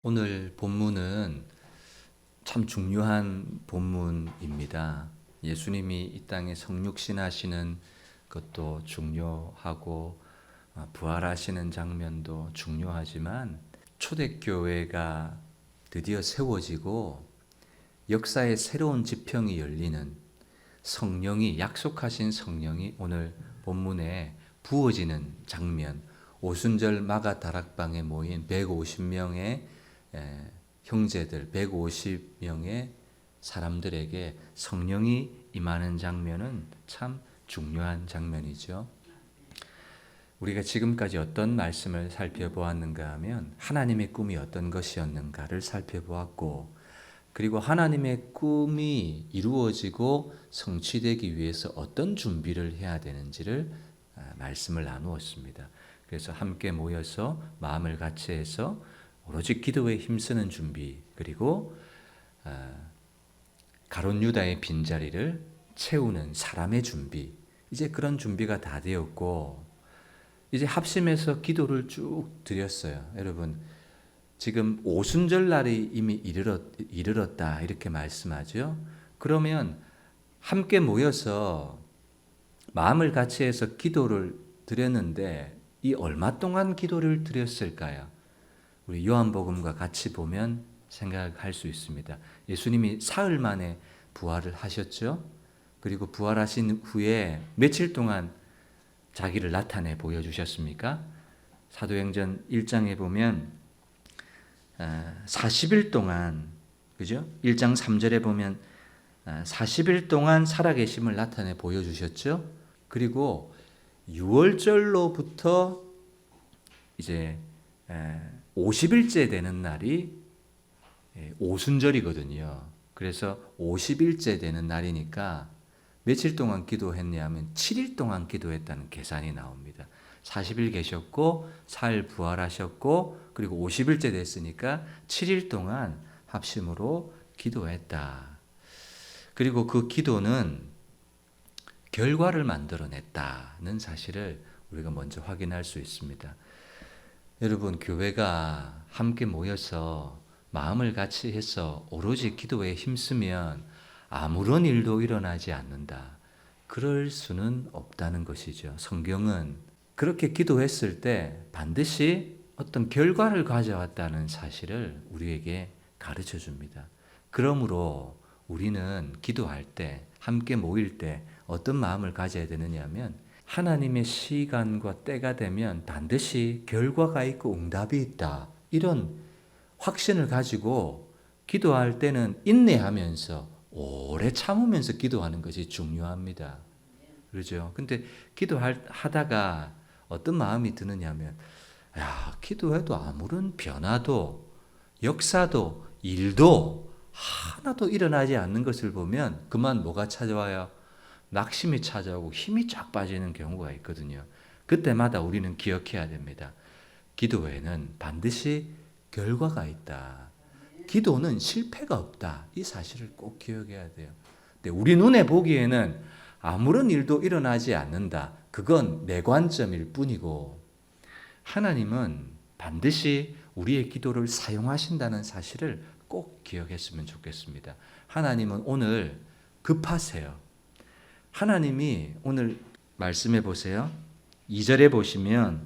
오늘 본문은 참 중요한 본문입니다. 예수님이 이 땅에 성육신하시는 것도 중요하고 부활하시는 장면도 중요하지만 초대교회가 드디어 세워지고 역사의 새로운 지평이 열리는 성령이 약속하신 성령이 오늘 본문에 부어지는 장면, 오순절 마가 다락방에 모인 150명의 형제들 150명의 사람들에게 성령이 임하는 장면은 참 중요한 장면이죠. 우리가 지금까지 어떤 말씀을 살펴보았는가 하면 하나님의 꿈이 어떤 것이었는가를 살펴보았고, 그리고 하나님의 꿈이 이루어지고 성취되기 위해서 어떤 준비를 해야 되는지를 말씀을 나누었습니다. 그래서 함께 모여서 마음을 같이 해서 오로지 기도에 힘쓰는 준비, 그리고 가룟 유다의 빈자리를 채우는 사람의 준비, 이제 그런 준비가 다 되었고 이제 합심해서 기도를 쭉 드렸어요. 여러분, 지금 오순절 날이 이미 이르렀다 이렇게 말씀하죠. 그러면 함께 모여서 마음을 같이 해서 기도를 드렸는데 이 얼마 동안 기도를 드렸을까요? 우리 요한복음과 같이 보면 생각할 수 있습니다. 예수님이 사흘 만에 부활을 하셨죠. 그리고 부활하신 후에 며칠 동안 자기를 나타내 보여주셨습니까? 사도행전 1장에 보면 40일 동안, 그죠? 1장 3절에 보면 40일 동안 살아계심을 나타내 보여주셨죠. 그리고 6월절로부터 이제 50일째 되는 날이 오순절이거든요. 그래서 50일째 되는 날이니까 며칠 동안 기도했냐면 7일 동안 기도했다는 계산이 나옵니다. 40일 계셨고 사흘 부활하셨고 그리고 50일째 됐으니까 7일 동안 합심으로 기도했다. 그리고 그 기도는 결과를 만들어냈다는 사실을 우리가 먼저 확인할 수 있습니다. 여러분, 교회가 함께 모여서 마음을 같이 해서 오로지 기도에 힘쓰면 아무런 일도 일어나지 않는다. 그럴 수는 없다는 것이죠. 성경은 그렇게 기도했을 때 반드시 어떤 결과를 가져왔다는 사실을 우리에게 가르쳐 줍니다. 그러므로 우리는 기도할 때, 함께 모일 때 어떤 마음을 가져야 되느냐 하면 하나님의 시간과 때가 되면 반드시 결과가 있고 응답이 있다. 이런 확신을 가지고 기도할 때는 인내하면서 오래 참으면서 기도하는 것이 중요합니다. 그렇죠? 근데 기도하다가 어떤 마음이 드느냐면, 야, 기도해도 아무런 변화도, 역사도, 일도 하나도 일어나지 않는 것을 보면 그만 뭐가 찾아와요? 낙심이 찾아오고 힘이 쫙 빠지는 경우가 있거든요. 그때마다 우리는 기억해야 됩니다. 기도에는 반드시 결과가 있다. 기도는 실패가 없다. 이 사실을 꼭 기억해야 돼요. 근데 우리 눈에 보기에는 아무런 일도 일어나지 않는다. 그건 내 관점일 뿐이고 하나님은 반드시 우리의 기도를 사용하신다는 사실을 꼭 기억했으면 좋겠습니다. 하나님은 오늘 급하세요. 하나님이 오늘 말씀해 보세요. 2절에 보시면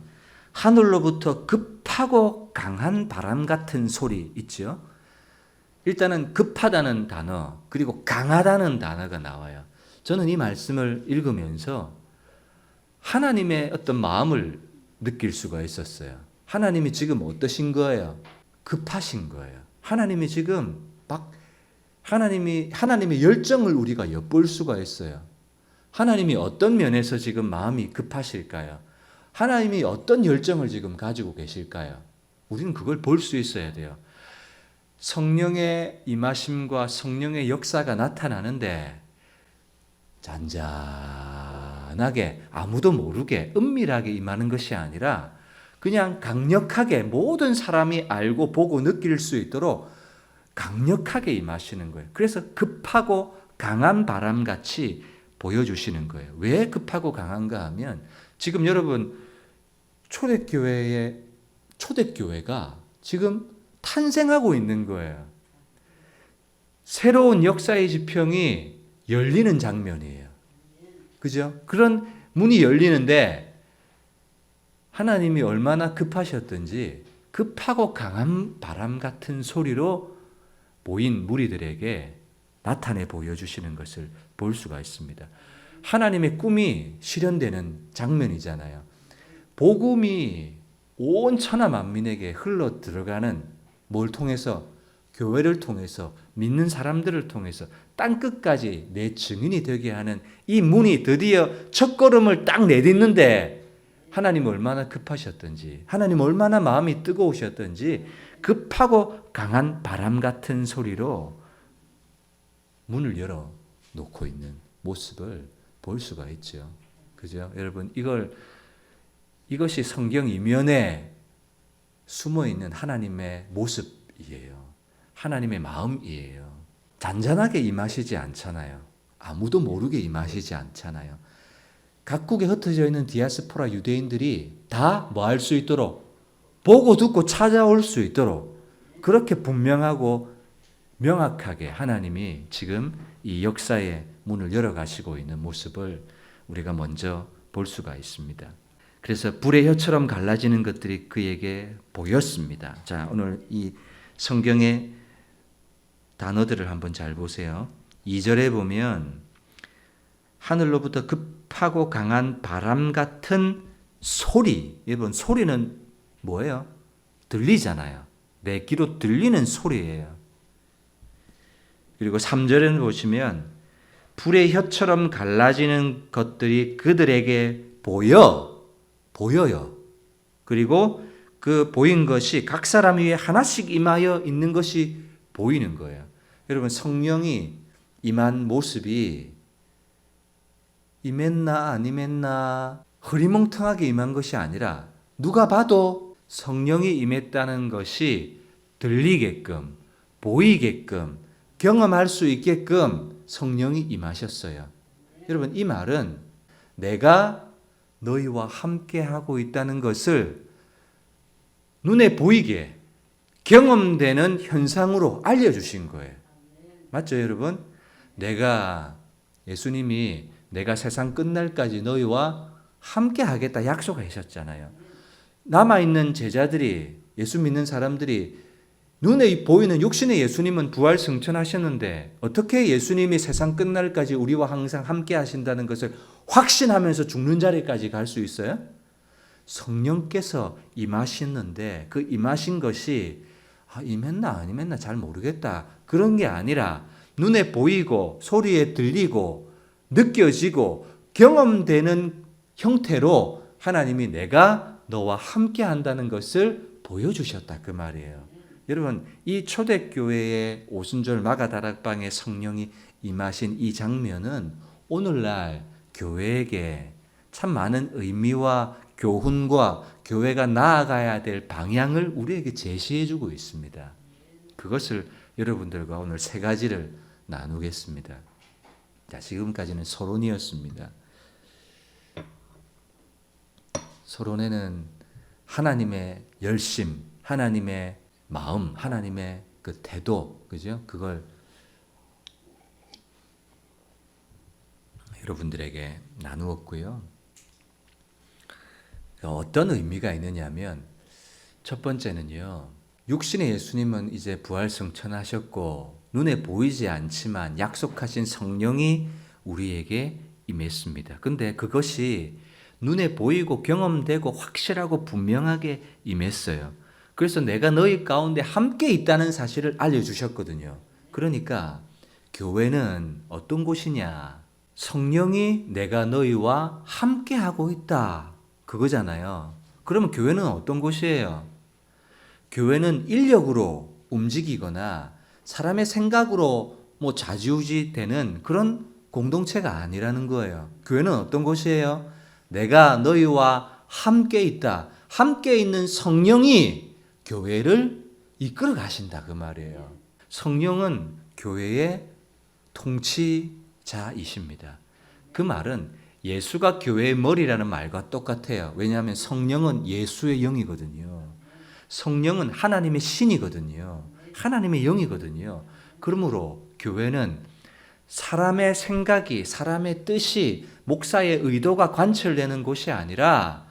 하늘로부터 급하고 강한 바람 같은 소리 있죠. 일단은 급하다는 단어 그리고 강하다는 단어가 나와요. 저는 이 말씀을 읽으면서 하나님의 어떤 마음을 느낄 수가 있었어요. 하나님이 지금 어떠신 거예요? 급하신 거예요. 하나님이 지금 막 하나님의 열정을 우리가 엿볼 수가 있어요. 하나님이 어떤 면에서 지금 마음이 급하실까요? 하나님이 어떤 열정을 지금 가지고 계실까요? 우리는 그걸 볼 수 있어야 돼요. 성령의 임하심과 성령의 역사가 나타나는데 잔잔하게 아무도 모르게 은밀하게 임하는 것이 아니라 그냥 강력하게 모든 사람이 알고 보고 느낄 수 있도록 강력하게 임하시는 거예요. 그래서 급하고 강한 바람같이 보여주시는 거예요. 왜 급하고 강한가 하면 지금 여러분 초대교회가 지금 탄생하고 있는 거예요. 새로운 역사의 지평이 열리는 장면이에요. 그죠? 그런 문이 열리는데 하나님이 얼마나 급하셨던지 급하고 강한 바람 같은 소리로 모인 무리들에게 나타내 보여주시는 것을 볼 수가 있습니다. 하나님의 꿈이 실현되는 장면이잖아요. 복음이 온 천하 만민에게 흘러 들어가는 뭘 통해서? 교회를 통해서, 믿는 사람들을 통해서 땅끝까지 내 증인이 되게 하는 이 문이 드디어 첫걸음을 딱 내딛는데 하나님 얼마나 급하셨던지, 하나님 얼마나 마음이 뜨거우셨던지 급하고 강한 바람 같은 소리로 문을 열어 놓고 있는 모습을 볼 수가 있죠. 그죠? 여러분, 이것이 성경 이면에 숨어 있는 하나님의 모습이에요. 하나님의 마음이에요. 잔잔하게 임하시지 않잖아요. 아무도 모르게 임하시지 않잖아요. 각국에 흩어져 있는 디아스포라 유대인들이 다 뭐 할 수 있도록, 보고 듣고 찾아올 수 있도록 그렇게 분명하고 명확하게 하나님이 지금 이 역사의 문을 열어가시고 있는 모습을 우리가 먼저 볼 수가 있습니다. 그래서 불의 혀처럼 갈라지는 것들이 그에게 보였습니다. 자, 오늘 이 성경의 단어들을 한번 잘 보세요. 2절에 보면 하늘로부터 급하고 강한 바람 같은 소리. 여러분, 소리는 뭐예요? 들리잖아요. 내 귀로 들리는 소리예요. 그리고 3절에는 보시면 불의 혀처럼 갈라지는 것들이 그들에게 보여요. 그리고 그 보인 것이 각 사람 위에 하나씩 임하여 있는 것이 보이는 거예요. 여러분, 성령이 임한 모습이 임했나 안 임했나 흐리멍텅하게 임한 것이 아니라 누가 봐도 성령이 임했다는 것이 들리게끔, 보이게끔, 경험할 수 있게끔 성령이 임하셨어요. 여러분, 이 말은 내가 너희와 함께 하고 있다는 것을 눈에 보이게 경험되는 현상으로 알려주신 거예요. 맞죠, 여러분? 예수님이 내가 세상 끝날까지 너희와 함께 하겠다 약속하셨잖아요. 남아있는 제자들이, 예수 믿는 사람들이 눈에 보이는 육신의 예수님은 부활 승천하셨는데 어떻게 예수님이 세상 끝날까지 우리와 항상 함께 하신다는 것을 확신하면서 죽는 자리까지 갈 수 있어요? 성령께서 임하시는데 그 임하신 것이 임했나 안 임했나 잘 모르겠다 그런 게 아니라 눈에 보이고 소리에 들리고 느껴지고 경험되는 형태로 하나님이 내가 너와 함께 한다는 것을 보여주셨다 그 말이에요. 여러분, 이 초대교회의 오순절 마가다락방에 성령이 임하신 이 장면은 오늘날 교회에게 참 많은 의미와 교훈과 교회가 나아가야 될 방향을 우리에게 제시해주고 있습니다. 그것을 여러분들과 오늘 세 가지를 나누겠습니다. 자, 지금까지는 서론이었습니다. 서론에는 하나님의 열심, 하나님의 마음, 하나님의 그 태도, 그죠? 그걸 여러분들에게 나누었고요. 어떤 의미가 있느냐면 첫 번째는요. 육신의 예수님은 이제 부활 승천하셨고 눈에 보이지 않지만 약속하신 성령이 우리에게 임했습니다. 근데 그것이 눈에 보이고 경험되고 확실하고 분명하게 임했어요. 그래서 내가 너희 가운데 함께 있다는 사실을 알려주셨거든요. 그러니까 교회는 어떤 곳이냐? 성령이 내가 너희와 함께 하고 있다. 그거잖아요. 그러면 교회는 어떤 곳이에요? 교회는 인력으로 움직이거나 사람의 생각으로 좌지우지 되는 그런 공동체가 아니라는 거예요. 교회는 어떤 곳이에요? 내가 너희와 함께 있다. 함께 있는 성령이 교회를 이끌어 가신다 그 말이에요. 성령은 교회의 통치자이십니다. 그 말은 예수가 교회의 머리라는 말과 똑같아요. 왜냐하면 성령은 예수의 영이거든요. 성령은 하나님의 신이거든요. 하나님의 영이거든요. 그러므로 교회는 사람의 생각이, 사람의 뜻이, 목사의 의도가 관철되는 곳이 아니라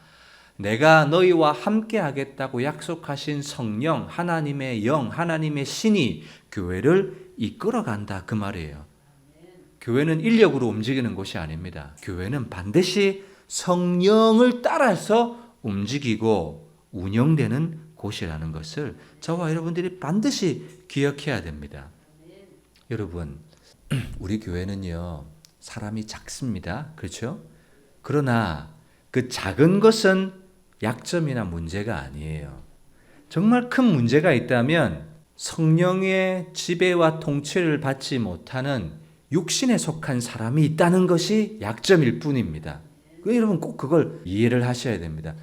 내가 너희와 함께 하겠다고 약속하신 성령, 하나님의 영, 하나님의 신이 교회를 이끌어간다 그 말이에요. 교회는 인력으로 움직이는 곳이 아닙니다. 교회는 반드시 성령을 따라서 움직이고 운영되는 곳이라는 것을 저와 여러분들이 반드시 기억해야 됩니다. 여러분, 우리 교회는요, 사람이 작습니다. 그렇죠? 그러나 그 작은 것은 약점이나 문제가 아니에요. 정말 큰 문제가 있다면 성령의 지배와 통치를 받지 못하는 육신에 속한 사람이 있다는 것이 약점일 뿐입니다. 여러분 꼭 그걸 이해를 하셔야 됩니다.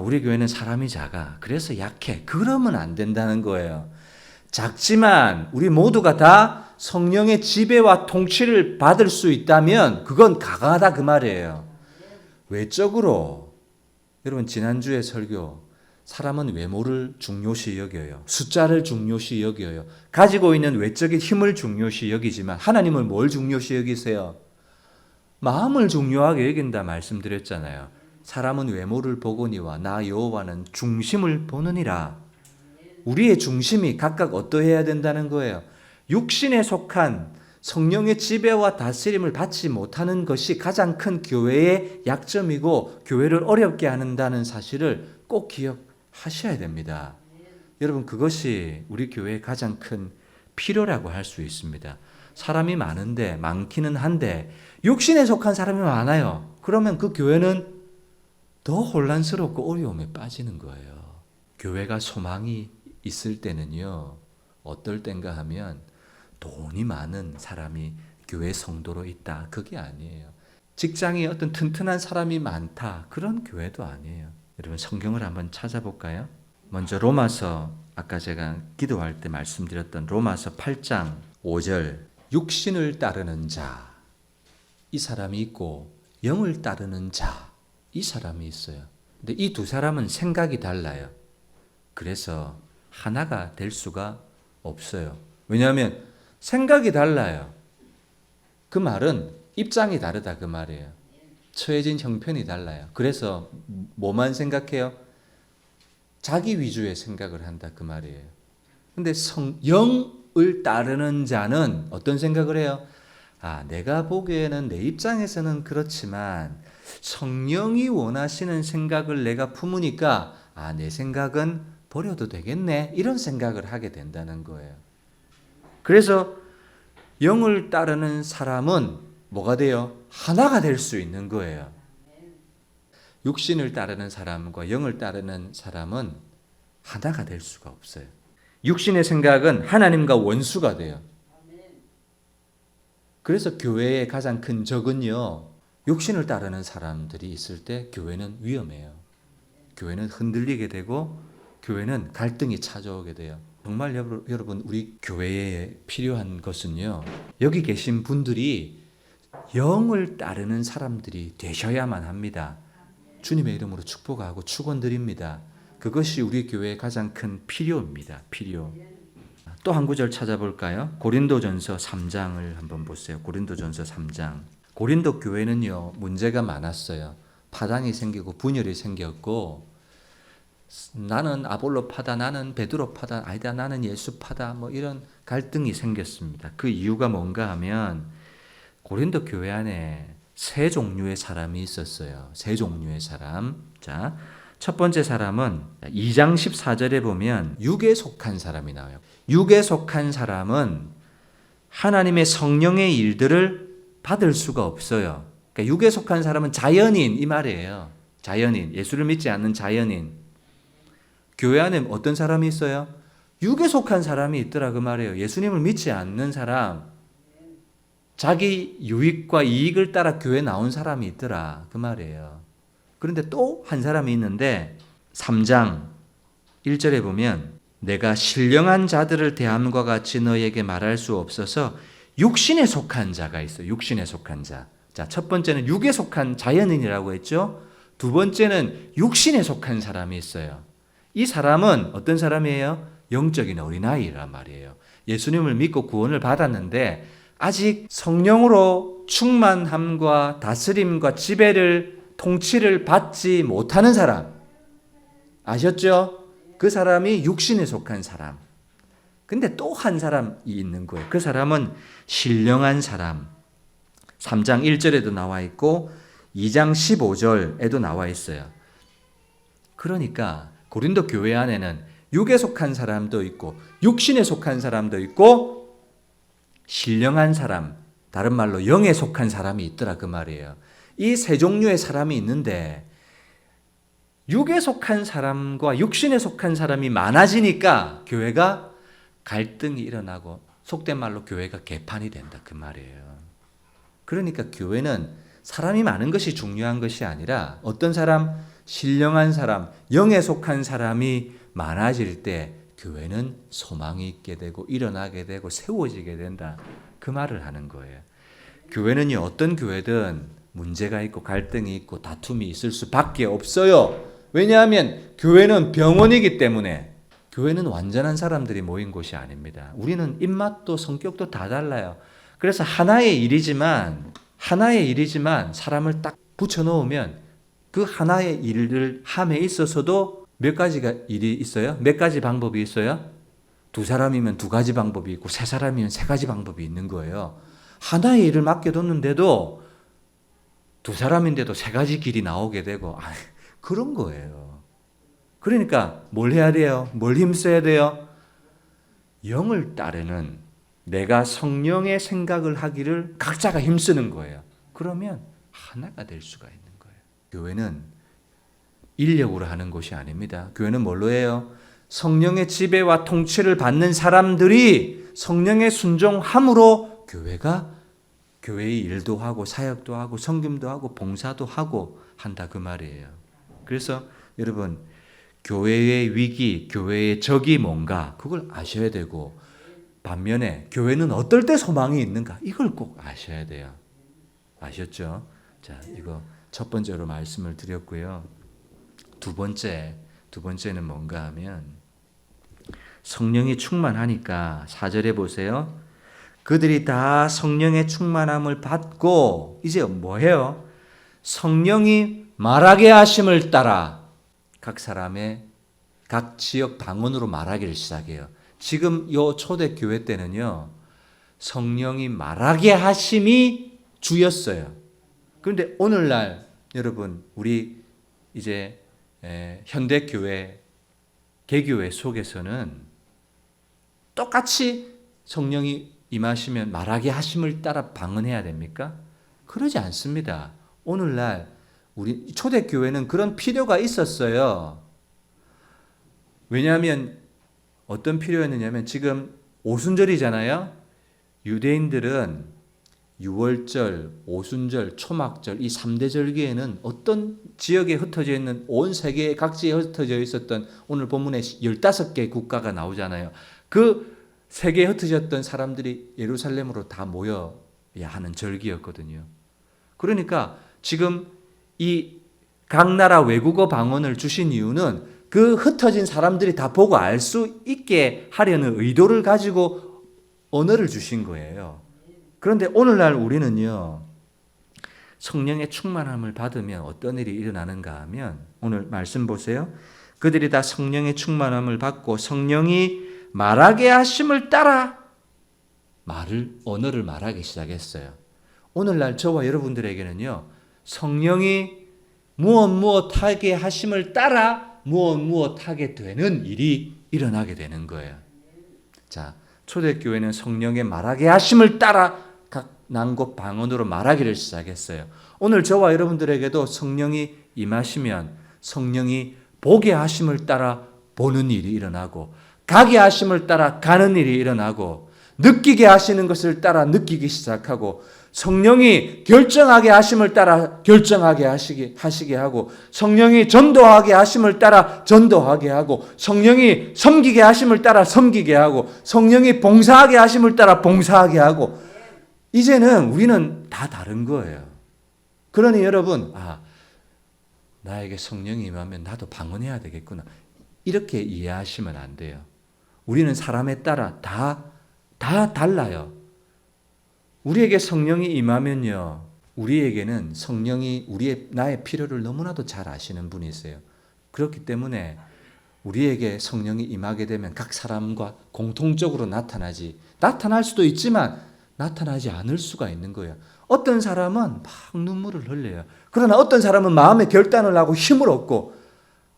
우리 교회는 사람이 작아. 그래서 약해. 그러면 안 된다는 거예요. 작지만 우리 모두가 다 성령의 지배와 통치를 받을 수 있다면 그건 강하다 그 말이에요. 외적으로 여러분 지난주에 설교 사람은 외모를 중요시 여겨요. 숫자를 중요시 여겨요. 가지고 있는 외적인 힘을 중요시 여기지만 하나님을 뭘 중요시 여기세요? 마음을 중요하게 여긴다 말씀드렸잖아요. 사람은 외모를 보거니와 나 여호와는 중심을 보느니라. 우리의 중심이 각각 어떠해야 된다는 거예요. 육신에 속한 성령의 지배와 다스림을 받지 못하는 것이 가장 큰 교회의 약점이고 교회를 어렵게 한다는 사실을 꼭 기억하셔야 됩니다. 여러분 그것이 우리 교회의 가장 큰 필요라고 할 수 있습니다. 사람이 많기는 한데 육신에 속한 사람이 많아요. 그러면 그 교회는 더 혼란스럽고 어려움에 빠지는 거예요. 교회가 소망이 있을 때는요, 어떨 땐가 하면 돈이 많은 사람이 교회 성도로 있다. 그게 아니에요. 직장이 어떤 튼튼한 사람이 많다. 그런 교회도 아니에요. 여러분 성경을 한번 찾아볼까요? 먼저 로마서, 아까 제가 기도할 때 말씀드렸던 로마서 8장 5절, 육신을 따르는 자, 이 사람이 있고 영을 따르는 자, 이 사람이 있어요. 근데 이 두 사람은 생각이 달라요. 그래서 하나가 될 수가 없어요. 왜냐하면 생각이 달라요. 그 말은 입장이 다르다 그 말이에요. 처해진 형편이 달라요. 그래서 뭐만 생각해요? 자기 위주의 생각을 한다 그 말이에요. 근데 영을 따르는 자는 어떤 생각을 해요? 내가 보기에는 내 입장에서는 그렇지만 성령이 원하시는 생각을 내가 품으니까 내 생각은 버려도 되겠네. 이런 생각을 하게 된다는 거예요. 그래서 영을 따르는 사람은 뭐가 돼요? 하나가 될 수 있는 거예요. 육신을 따르는 사람과 영을 따르는 사람은 하나가 될 수가 없어요. 육신의 생각은 하나님과 원수가 돼요. 그래서 교회의 가장 큰 적은요, 육신을 따르는 사람들이 있을 때 교회는 위험해요. 교회는 흔들리게 되고 교회는 갈등이 찾아오게 돼요. 정말 여러분 우리 교회에 필요한 것은요, 여기 계신 분들이 영을 따르는 사람들이 되셔야만 합니다. 주님의 이름으로 축복하고 축원드립니다. 그것이 우리 교회의 가장 큰 필요입니다. 필요. 또 한 구절 찾아볼까요? 고린도전서 3장을 한번 보세요. 고린도전서 3장. 고린도 교회는요, 문제가 많았어요. 파당이 생기고 분열이 생겼고, 나는 아볼로 파다, 나는 베드로 파다, 아니다, 나는 예수 파다, 이런 갈등이 생겼습니다. 그 이유가 뭔가 하면 고린도 교회 안에 세 종류의 사람이 있었어요. 세 종류의 사람. 자, 첫 번째 사람은 2장 14절에 보면 육에 속한 사람이 나와요. 육에 속한 사람은 하나님의 성령의 일들을 받을 수가 없어요. 그러니까 육에 속한 사람은 자연인 이 말이에요. 자연인, 예수를 믿지 않는 자연인. 교회 안에 어떤 사람이 있어요? 육에 속한 사람이 있더라 그 말이에요. 예수님을 믿지 않는 사람, 자기 유익과 이익을 따라 교회 나온 사람이 있더라 그 말이에요. 그런데 또 한 사람이 있는데 3장 1절에 보면 내가 신령한 자들을 대함과 같이 너에게 말할 수 없어서 육신에 속한 자가 있어요. 육신에 속한 자. 자, 첫 번째는 육에 속한 자연인이라고 했죠. 두 번째는 육신에 속한 사람이 있어요. 이 사람은 어떤 사람이에요? 영적인 어린아이란 말이에요. 예수님을 믿고 구원을 받았는데 아직 성령으로 충만함과 다스림과 지배를 통치를 받지 못하는 사람. 아셨죠? 그 사람이 육신에 속한 사람. 근데 또 한 사람이 있는 거예요. 그 사람은 신령한 사람. 3장 1절에도 나와 있고 2장 15절에도 나와 있어요. 그러니까 고린도 교회 안에는 육에 속한 사람도 있고 육신에 속한 사람도 있고 신령한 사람, 다른 말로 영에 속한 사람이 있더라 그 말이에요. 이 세 종류의 사람이 있는데 육에 속한 사람과 육신에 속한 사람이 많아지니까 교회가 갈등이 일어나고 속된 말로 교회가 개판이 된다 그 말이에요. 그러니까 교회는 사람이 많은 것이 중요한 것이 아니라 어떤 사람, 신령한 사람, 영에 속한 사람이 많아질 때 교회는 소망이 있게 되고 일어나게 되고 세워지게 된다. 그 말을 하는 거예요. 교회는요, 어떤 교회든 문제가 있고 갈등이 있고 다툼이 있을 수밖에 없어요. 왜냐하면 교회는 병원이기 때문에. 교회는 완전한 사람들이 모인 곳이 아닙니다. 우리는 입맛도 성격도 다 달라요. 그래서 하나의 일이지만 사람을 딱 붙여놓으면 그 하나의 일을 함에 있어서도 몇 가지가 일이 있어요? 몇 가지 방법이 있어요? 두 사람이면 두 가지 방법이 있고 세 사람이면 세 가지 방법이 있는 거예요. 하나의 일을 맡겨뒀는데도 두 사람인데도 세 가지 길이 나오게 되고 그런 거예요. 그러니까 뭘 해야 돼요? 뭘 힘써야 돼요? 영을 따르는 내가 성령의 생각을 하기를 각자가 힘쓰는 거예요. 그러면 하나가 될 수가 있는 거예요. 교회는 인력으로 하는 것이 아닙니다. 교회는 뭘로 해요? 성령의 지배와 통치를 받는 사람들이 성령의 순종함으로 교회가 교회의 일도 하고 사역도 하고 섬김도 하고 봉사도 하고 한다 그 말이에요. 그래서 여러분 교회의 위기, 교회의 적이 뭔가 그걸 아셔야 되고 반면에 교회는 어떨 때 소망이 있는가 이걸 꼭 아셔야 돼요. 아셨죠? 자, 이거 첫 번째로 말씀을 드렸고요. 두 번째는 뭔가 하면 성령이 충만하니까 4절에 보세요. 그들이 다 성령의 충만함을 받고 이제 뭐해요? 성령이 말하게 하심을 따라 각 사람의 각 지역 방언으로 말하기를 시작해요. 지금 요 초대교회 때는요. 성령이 말하게 하심이 주였어요. 그런데 오늘날 여러분 우리 이제 현대교회 개교회 속에서는 똑같이 성령이 임하시면 말하게 하심을 따라 방언해야 됩니까? 그러지 않습니다. 오늘날 우리 초대교회는 그런 필요가 있었어요. 왜냐하면 어떤 필요였느냐면 지금 오순절이잖아요. 유대인들은 유월절, 오순절, 초막절 이 3대 절기에는 어떤 지역에 흩어져 있는 온 세계 각지에 흩어져 있었던 오늘 본문에 15개 국가가 나오잖아요. 그 세계에 흩어졌던 사람들이 예루살렘으로 다 모여야 하는 절기였거든요. 그러니까 지금 이 각 나라 외국어 방언을 주신 이유는 그 흩어진 사람들이 다 보고 알 수 있게 하려는 의도를 가지고 언어를 주신 거예요. 그런데 오늘날 우리는요, 성령의 충만함을 받으면 어떤 일이 일어나는가 하면 오늘 말씀 보세요. 그들이 다 성령의 충만함을 받고 성령이 말하게 하심을 따라 언어를 말하기 시작했어요. 오늘날 저와 여러분들에게는요, 성령이 무엇하게 하심을 따라 무엇하게 되는 일이 일어나게 되는 거예요. 자, 초대교회는 성령의 말하게 하심을 따라 각 난곳 방언으로 말하기를 시작했어요. 오늘 저와 여러분들에게도 성령이 임하시면 성령이 보게 하심을 따라 보는 일이 일어나고 가게 하심을 따라 가는 일이 일어나고 느끼게 하시는 것을 따라 느끼기 시작하고 성령이 결정하게 하심을 따라 결정하게 하시게 하고 성령이 전도하게 하심을 따라 전도하게 하고 성령이 섬기게 하심을 따라 섬기게 하고 성령이 봉사하게 하심을 따라 봉사하게 하고 이제는 우리는 다 다른 거예요. 그러니 여러분 나에게 성령이 임하면 나도 방언해야 되겠구나. 이렇게 이해하시면 안 돼요. 우리는 사람에 따라 다 달라요. 우리에게 성령이 임하면요, 우리에게는 성령이 나의 필요를 너무나도 잘 아시는 분이세요. 그렇기 때문에 우리에게 성령이 임하게 되면 각 사람과 공통적으로 나타날 수도 있지만 나타나지 않을 수가 있는 거예요. 어떤 사람은 막 눈물을 흘려요. 그러나 어떤 사람은 마음의 결단을 하고 힘을 얻고,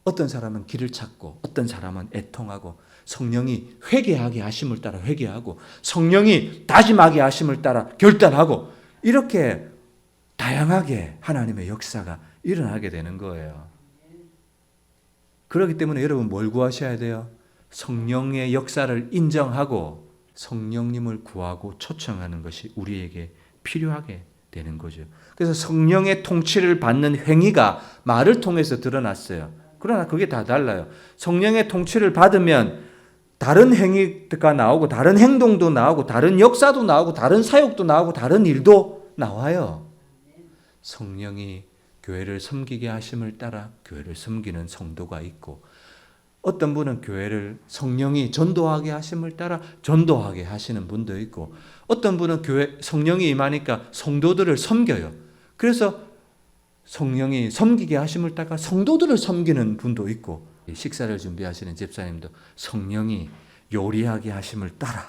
어떤 사람은 길을 찾고, 어떤 사람은 애통하고, 성령이 회개하게 하심을 따라 회개하고, 성령이 다짐하게 하심을 따라 결단하고, 이렇게 다양하게 하나님의 역사가 일어나게 되는 거예요. 그렇기 때문에 여러분 뭘 구하셔야 돼요? 성령의 역사를 인정하고 성령님을 구하고 초청하는 것이 우리에게 필요하게 되는 거죠. 그래서 성령의 통치를 받는 행위가 말을 통해서 드러났어요. 그러나 그게 다 달라요. 성령의 통치를 받으면 다른 행위가 나오고, 다른 행동도 나오고, 다른 역사도 나오고, 다른 사역도 나오고, 다른 일도 나와요. 성령이 교회를 섬기게 하심을 따라 교회를 섬기는 성도가 있고, 어떤 분은 교회를 성령이 전도하게 하심을 따라 전도하게 하시는 분도 있고, 어떤 분은 성령이 임하니까 성도들을 섬겨요. 그래서 성령이 섬기게 하심을 따라 성도들을 섬기는 분도 있고, 식사를 준비하시는 집사님도 성령이 요리하게 하심을 따라,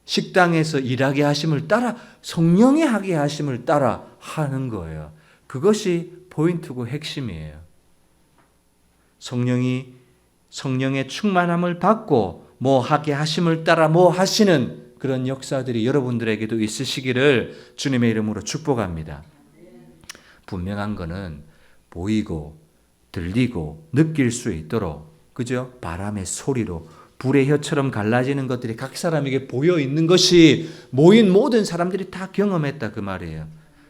식당에서 일하게 하심을 따라, 성령이 하게 하심을 따라 하는 거예요. 그것이 포인트고 핵심이에요. 성령의 충만함을 받고 뭐 하게 하심을 따라 뭐 하시는 그런 역사들이 여러분들에게도 있으시기를 주님의 이름으로 축복합니다. 분명한 거는 보이고 들리고 느낄 수 있도록, 그죠? 바람의 소리로 불의 혀처럼 갈라지는 것들이 각 사람에게 보여 있는 것이 모인 모든 사람들이 다 경험했다, 그 말이에요.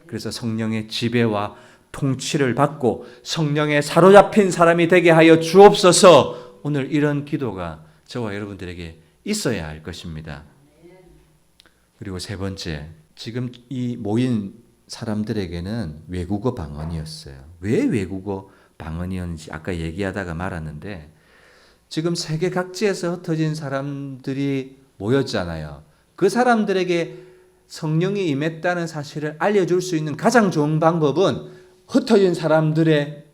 그래서 성령의 지배와 통치를 받고 성령에 사로잡힌 사람이 되게 하여 주옵소서. 오늘 이런 기도가 저와 여러분들에게 있어야 할 것입니다. 그리고 세 번째, 지금 이 모인 사람들에게는 외국어 방언이었어요. 왜 외국어 방언이었는지 아까 얘기하다가 말았는데, 지금 세계 각지에서 흩어진 사람들이 모였잖아요. 그 사람들에게 성령이 임했다는 사실을 알려줄 수 있는 가장 좋은 방법은 흩어진 사람들의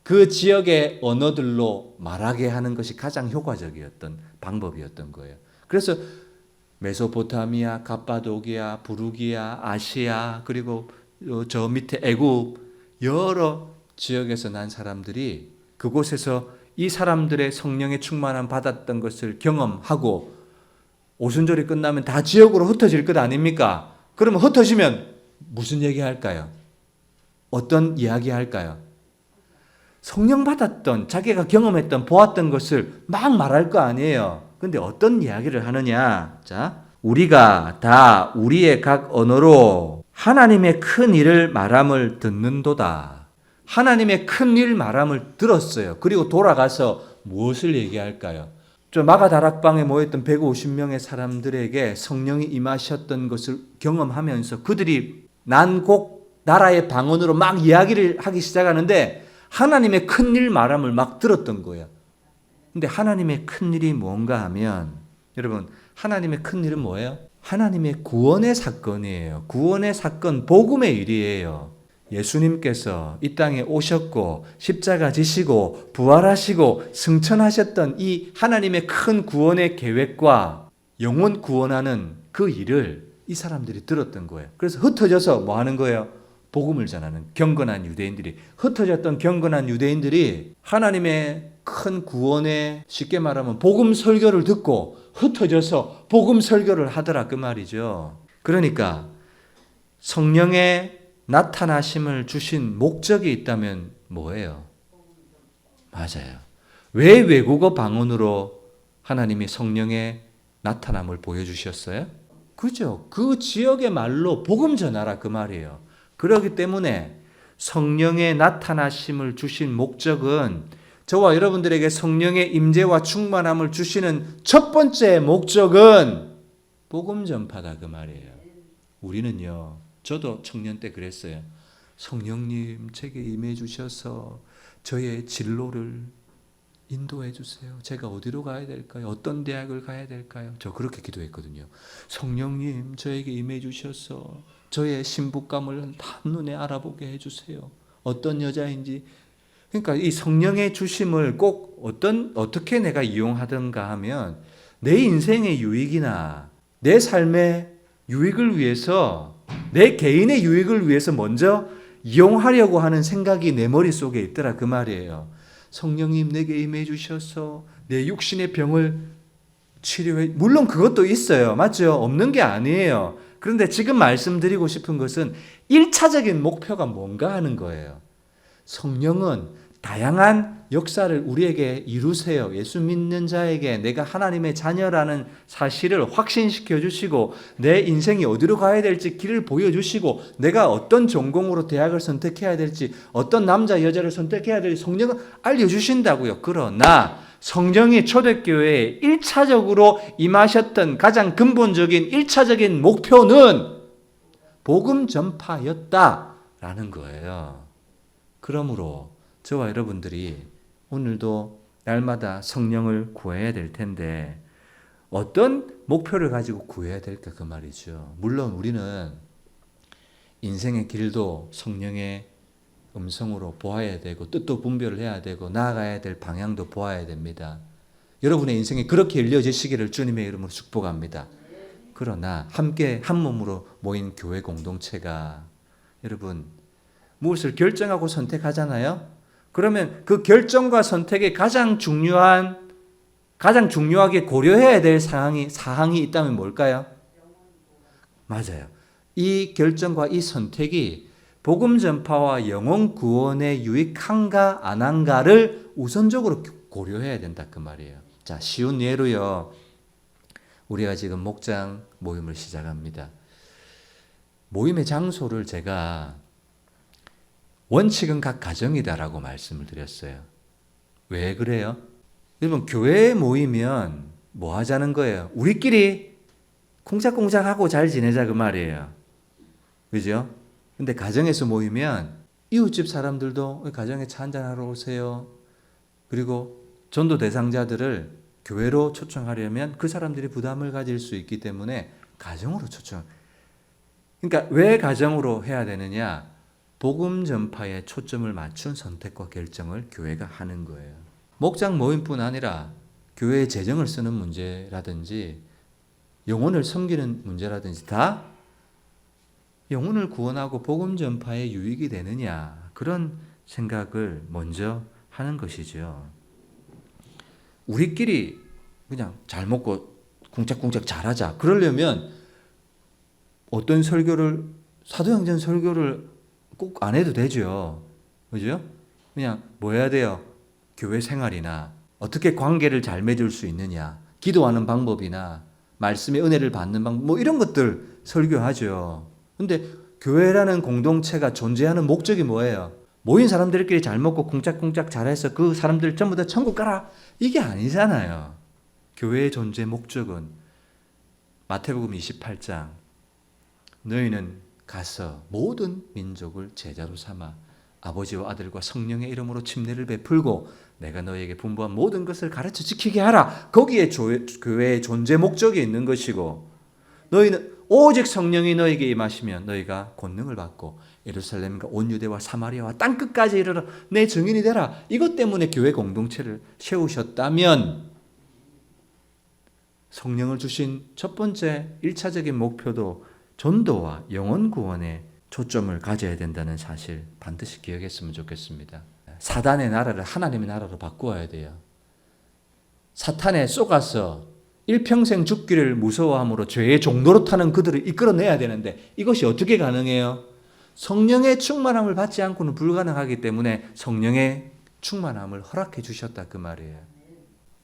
그 지역의 언어들로 말하게 하는 것이 가장 효과적이었던 방법이었던 거예요. 그래서 메소포타미아, 갑바도기아, 부르기아, 아시아, 그리고 저 밑에 애굽, 여러 지역에서 난 사람들이 그곳에서 이 사람들의 성령의 충만함 받았던 것을 경험하고, 오순절이 끝나면 다 지역으로 흩어질 것 아닙니까? 그러면 흩어지면 무슨 얘기 할까요? 어떤 이야기 할까요? 성령 받았던, 자기가 경험했던, 보았던 것을 막 말할 거 아니에요. 근데 어떤 이야기를 하느냐? 자, 우리가 다 우리의 각 언어로 하나님의 큰 일을 말함을 듣는도다. 하나님의 큰 일 말함을 들었어요. 그리고 돌아가서 무엇을 얘기할까요? 저 마가 다락방에 모였던 150명의 사람들에게 성령이 임하셨던 것을 경험하면서 그들이 난곡 나라의 방언으로 막 이야기를 하기 시작하는데 하나님의 큰 일 말함을 막 들었던 거예요. 근데 하나님의 큰 일이 뭔가 하면, 여러분, 하나님의 큰 일은 뭐예요? 하나님의 구원의 사건이에요. 구원의 사건, 복음의 일이에요. 예수님께서 이 땅에 오셨고 십자가 지시고 부활하시고 승천하셨던 이 하나님의 큰 구원의 계획과 영혼 구원하는 그 일을 이 사람들이 들었던 거예요. 그래서 흩어져서 뭐 하는 거예요? 복음을 전하는 경건한 유대인들이, 흩어졌던 경건한 유대인들이 하나님의 큰 구원의, 쉽게 말하면 복음 설교를 듣고 흩어져서 복음 설교를 하더라, 그 말이죠. 그러니까 성령의 나타나심을 주신 목적이 있다면 뭐예요? 맞아요. 왜 외국어 방언으로 하나님이 성령의 나타남을 보여주셨어요? 그죠? 그 지역의 말로 복음 전하라, 그 말이에요. 그렇기 때문에 성령의 나타나심을 주신 목적은, 저와 여러분들에게 성령의 임재와 충만함을 주시는 첫 번째 목적은 복음 전파다, 그 말이에요. 우리는요, 저도 청년 때 그랬어요. 성령님 제게 임해 주셔서 저의 진로를 인도해 주세요. 제가 어디로 가야 될까요? 어떤 대학을 가야 될까요? 저 그렇게 기도했거든요. 성령님, 저에게 임해 주셔서 저의 신부감을 한눈에 알아보게 해 주세요. 어떤 여자인지. 그러니까 이 성령의 주심을 꼭 어떻게 내가 이용하든가 하면 내 인생의 유익이나 내 삶의 유익을 위해서, 내 개인의 유익을 위해서 먼저 이용하려고 하는 생각이 내 머릿속에 있더라 그 말이에요. 성령님 내게 임해 주셔서 내 육신의 병을 치료해. 물론 그것도 있어요. 맞죠? 없는 게 아니에요. 그런데 지금 말씀드리고 싶은 것은 1차적인 목표가 뭔가 하는 거예요. 성령은 다양한 역사를 우리에게 이루세요. 예수 믿는 자에게 내가 하나님의 자녀라는 사실을 확신시켜 주시고, 내 인생이 어디로 가야 될지 길을 보여주시고, 내가 어떤 전공으로 대학을 선택해야 될지, 어떤 남자 여자를 선택해야 될지 성령은 알려주신다고요. 그러나 성령이 초대교회에 1차적으로 임하셨던 가장 근본적인 1차적인 목표는 복음 전파였다라는 거예요. 그러므로 저와 여러분들이 오늘도 날마다 성령을 구해야 될 텐데 어떤 목표를 가지고 구해야 될까 그 말이죠. 물론 우리는 인생의 길도 성령의 음성으로 보아야 되고 뜻도 분별을 해야 되고 나아가야 될 방향도 보아야 됩니다. 여러분의 인생이 그렇게 열려지시기를 주님의 이름으로 축복합니다. 그러나 함께 한 몸으로 모인 교회 공동체가 여러분 무엇을 결정하고 선택하잖아요. 그러면 그 결정과 선택에 가장 중요하게 고려해야 될 사항이 있다면 뭘까요? 맞아요. 이 결정과 이 선택이 복음 전파와 영혼 구원에 유익한가 안 한가를 우선적으로 고려해야 된다 그 말이에요. 자, 쉬운 예로요. 우리가 지금 목장 모임을 시작합니다. 모임의 장소를 제가 원칙은 각 가정이다라고 말씀을 드렸어요. 왜 그래요? 여러분 교회에 모이면 뭐 하자는 거예요? 우리끼리 콩짝콩짝하고 잘 지내자 그 말이에요. 그죠? 근데 가정에서 모이면 이웃집 사람들도 가정에 차 한잔하러 오세요. 그리고 전도 대상자들을 교회로 초청하려면 그 사람들이 부담을 가질 수 있기 때문에 가정으로 초청. 그러니까 왜 가정으로 해야 되느냐? 복음 전파에 초점을 맞춘 선택과 결정을 교회가 하는 거예요. 목장 모임뿐 아니라 교회의 재정을 쓰는 문제라든지 영혼을 섬기는 문제라든지 다 영혼을 구원하고 복음 전파에 유익이 되느냐 그런 생각을 먼저 하는 것이죠. 우리끼리 그냥 잘 먹고 쿵짝쿵짝 잘하자. 그러려면 어떤 설교를 사도행전 설교를 꼭 안 해도 되죠. 그죠? 그냥 뭐 해야 돼요? 교회 생활이나 어떻게 관계를 잘 맺을 수 있느냐, 기도하는 방법이나 말씀의 은혜를 받는 방법, 뭐 이런 것들 설교하죠. 근데 교회라는 공동체가 존재하는 목적이 뭐예요? 모인 사람들끼리 잘 먹고 쿵짝쿵짝 잘해서 그 사람들 전부 다 천국 가라. 이게 아니잖아요. 교회의 존재 목적은 마태복음 28장 너희는 가서 모든 민족을 제자로 삼아 아버지와 아들과 성령의 이름으로 침례를 베풀고 내가 너희에게 분부한 모든 것을 가르쳐 지키게 하라. 거기에 교회의 존재 목적이 있는 것이고 너희는 오직 성령이 너희에게 임하시면 너희가 권능을 받고 예루살렘과 온 유대와 사마리아와 땅끝까지 이르러 내 증인이 되라. 이것 때문에 교회 공동체를 세우셨다면 성령을 주신 첫 번째 1차적인 목표도 전도와 영혼 구원에 초점을 가져야 된다는 사실 반드시 기억했으면 좋겠습니다. 사단의 나라를 하나님의 나라로 바꾸어야 돼요. 사탄에 쏘가서 일평생 죽기를 무서워함으로 죄의 종로로 타는 그들을 이끌어내야 되는데 이것이 어떻게 가능해요? 성령의 충만함을 받지 않고는 불가능하기 때문에 성령의 충만함을 허락해 주셨다 그 말이에요.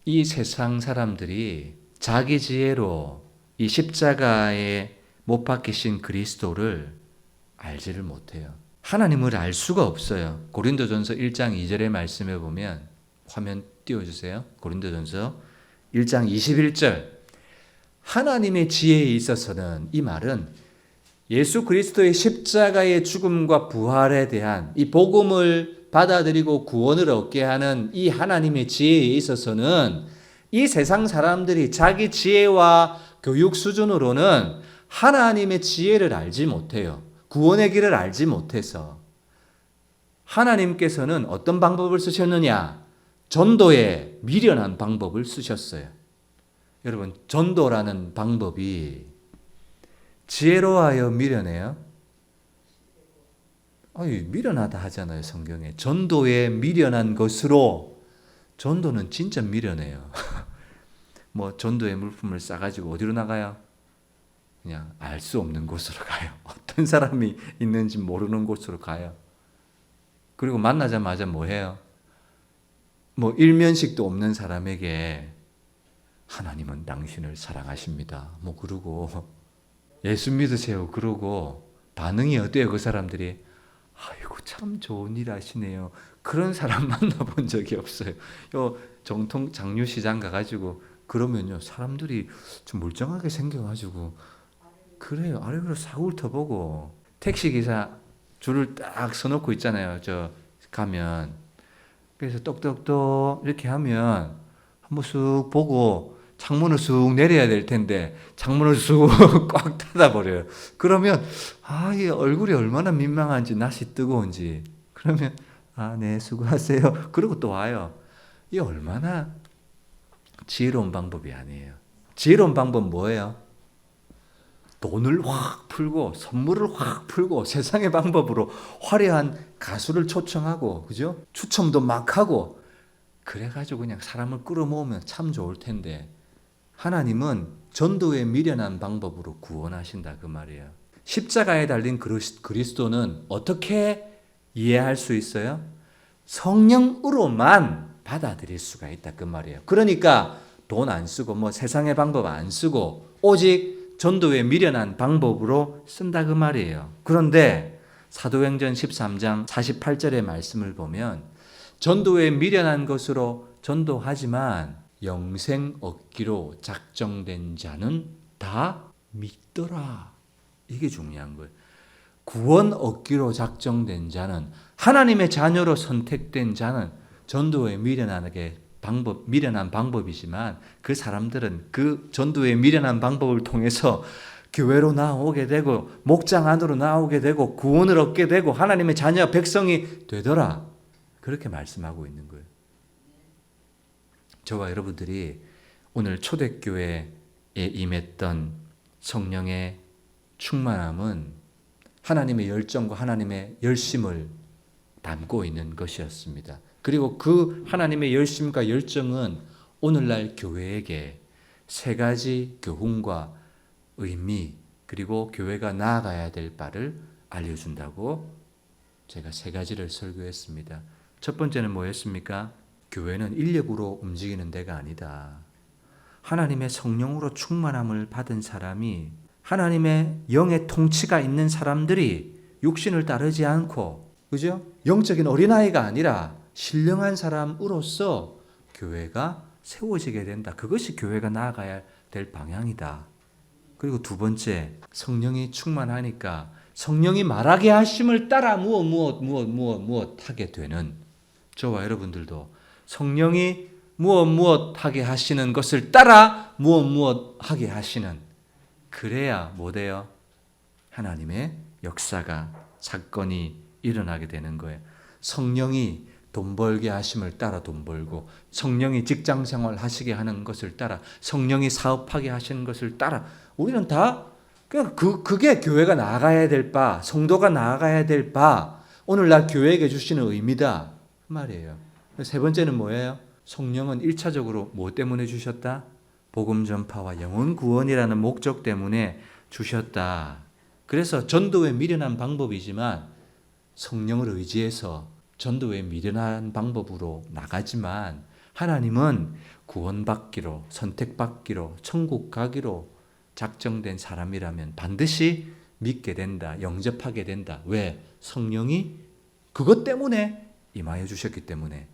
이 세상 사람들이 자기 지혜로 이 십자가에 못 박히신 그리스도를 알지를 못해요. 하나님을 알 수가 없어요. 고린도전서 1장 2절의 말씀에 보면 화면 띄워주세요. 고린도전서 1장 21절 하나님의 지혜에 있어서는 이 말은 예수 그리스도의 십자가의 죽음과 부활에 대한 이 복음을 받아들이고 구원을 얻게 하는 이 하나님의 지혜에 있어서는 이 세상 사람들이 자기 지혜와 교육 수준으로는 하나님의 지혜를 알지 못해요. 구원의 길을 알지 못해서. 하나님께서는 어떤 방법을 쓰셨느냐? 전도에 미련한 방법을 쓰셨어요. 여러분, 전도라는 방법이 지혜로워요, 미련해요? 미련하다 하잖아요, 성경에. 전도에 미련한 것으로. 전도는 진짜 미련해요. 뭐 전도의 물품을 싸가지고 어디로 나가요? 그냥 알 수 없는 곳으로 가요. 어떤 사람이 있는지 모르는 곳으로 가요. 그리고 만나자마자 뭐 해요? 뭐 일면식도 없는 사람에게 하나님은 당신을 사랑하십니다. 뭐 그러고 예수 믿으세요. 그러고 반응이 어때요? 그 사람들이 아이고 참 좋은 일 하시네요. 그런 사람 만나본 적이 없어요. 요 정통 장류시장 가가지고 그러면요 사람들이 좀 멀쩡하게 생겨가지고 그래요. 아래로 싹 훑어보고 택시기사 줄을 딱 서놓고 있잖아요. 저 가면 그래서 똑똑똑 이렇게 하면 한번 쑥 보고 창문을 쑥 내려야 될 텐데 창문을 쑥 꽉 닫아버려요. 그러면 이 얼굴이 얼마나 민망한지 낯이 뜨거운지 그러면 네 수고하세요. 그러고 또 와요. 이 얼마나 지혜로운 방법이 아니에요. 지혜로운 방법 뭐예요? 돈을 확 풀고 선물을 확 풀고 세상의 방법으로 화려한 가수를 초청하고 그죠? 추첨도 막 하고 그래가지고 그냥 사람을 끌어모으면 참 좋을 텐데 하나님은 전도에 미련한 방법으로 구원하신다 그 말이에요. 십자가에 달린 그리스도는 어떻게 이해할 수 있어요? 성령으로만 받아들일 수가 있다 그 말이에요. 그러니까 돈 안 쓰고 뭐 세상의 방법 안 쓰고 오직 전도에 미련한 방법으로 쓴다 그 말이에요. 그런데 사도행전 13장 48절의 말씀을 보면 전도에 미련한 것으로 전도하지만 영생 얻기로 작정된 자는 다 믿더라. 이게 중요한 거예요. 구원 얻기로 작정된 자는 하나님의 자녀로 선택된 자는 전도에 미련한 방법이지만 그 사람들은 그 전도에 미련한 방법을 통해서 교회로 나오게 되고 목장 안으로 나오게 되고 구원을 얻게 되고 하나님의 자녀 백성이 되더라. 그렇게 말씀하고 있는 거예요. 저와 여러분들이 오늘 초대교회에 임했던 성령의 충만함은 하나님의 열정과 하나님의 열심을 담고 있는 것이었습니다. 그리고 그 하나님의 열심과 열정은 오늘날 교회에게 세 가지 교훈과 의미 그리고 교회가 나아가야 될 바를 알려준다고 제가 세 가지를 설교했습니다. 첫 번째는 뭐였습니까? 교회는 인력으로 움직이는 데가 아니다. 하나님의 성령으로 충만함을 받은 사람이 하나님의 영의 통치가 있는 사람들이 육신을 따르지 않고 그죠? 영적인 어린아이가 아니라 신령한 사람으로서 교회가 세워지게 된다. 그것이 교회가 나아가야 될 방향이다. 그리고 두 번째, 성령이 충만하니까 성령이 말하게 하심을 따라 무엇 하게 되는 저와 여러분들도 성령이 무엇 하게 하시는 것을 따라 무엇 하게 하시는 그래야 뭐 돼요? 하나님의 역사가 사건이 일어나게 되는 거예요. 성령이 돈 벌게 하심을 따라 돈 벌고 성령이 직장 생활 하시게 하는 것을 따라 성령이 사업하게 하시는 것을 따라 우리는 다 그게 교회가 나아가야 될 바, 성도가 나아가야 될 바, 오늘날 교회에게 주시는 의미다 그 말이에요. 세 번째는 뭐예요? 성령은 1차적으로 뭐 때문에 주셨다? 복음 전파와 영혼 구원이라는 목적 때문에 주셨다. 그래서 전도에 미련한 방법이지만 성령을 의지해서 전도에 미련한 방법으로 나가지만 하나님은 구원받기로 선택받기로 천국 가기로 작정된 사람이라면 반드시 믿게 된다. 영접하게 된다. 왜? 성령이 그것 때문에 임하여 주셨기 때문에